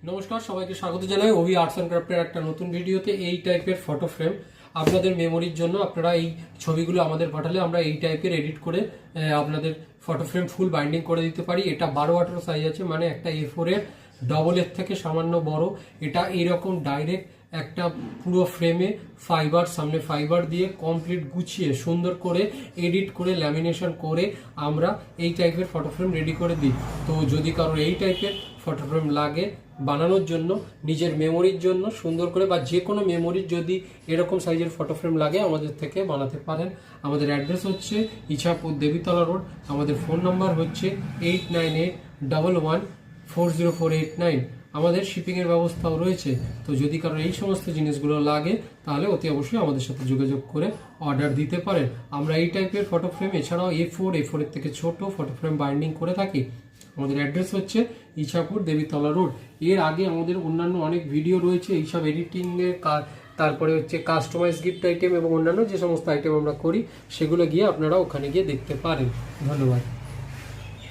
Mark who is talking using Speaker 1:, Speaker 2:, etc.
Speaker 1: নমস্কার, সবাইকে স্বাগত জানাই ওভি আর্টস অ্যান্ড ক্রাফটের একটা নতুন ভিডিওতে। এই টাইপের ফটো ফ্রেম আপনাদের মেমোরির জন্য আপনারা এই ছবিগুলো আমাদের পাঠালে আমরা এই টাইপের এডিট করে আপনাদের ফটো ফ্রেম ফুল বাইন্ডিং করে দিতে পারি। এটা 12-18 সাইজ আছে, মানে একটা A4 এর ডবল এর থেকে সামান্য বড়। এটা এইরকম ডাইরেক্ট একটা পুরো ফ্রেমে ফাইবার, সামনে ফাইবার দিয়ে কমপ্লিট গুছিয়ে সুন্দর করে এডিট করে ল্যামিনেশন করে আমরা এই টাইপের ফটো ফ্রেম রেডি করে দিই। তো যদি কারোর এই টাইপের ফটো ফ্রেম লাগে বানানোর জন্য, নিজের মেমোরির জন্য সুন্দর করে, বা যে কোনো মেমোরির যদি এরকম সাইজের ফটো ফ্রেম লাগে আমাদের থেকে বানাতে পারেন। আমাদের অ্যাড্রেস হচ্ছে ইছাপুর দেবীতলা রোড। আমাদের ফোন নাম্বার হচ্ছে 8981140489। আমাদের শিপিংয়ের ব্যবস্থাও রয়েছে। তো যদি কারো এই সমস্ত জিনিসগুলো লাগে তাহলে অতি অবশ্যই আমাদের সাথে যোগাযোগ করে অর্ডার দিতে পারেন। আমরা এই টাইপের ফটো ফ্রেম এছাড়াও A4 এর থেকে ছোট ফটো ফ্রেম বাইন্ডিং করে থাকি। আমাদের অ্যাড্রেস হচ্ছে ইছাপুর দেবীতলা রোড। এর আগে আমাদের অন্যান্য অনেক ভিডিও রয়েছে এইসব এডিটিংয়ের কাজ, তারপরে হচ্ছে কাস্টমাইজ গিফট আইটেম এবং অন্যান্য যে সমস্ত আইটেম আমরা করি সেগুলো গিয়ে আপনারা ওখানে গিয়ে দেখতে পারেন। ধন্যবাদ।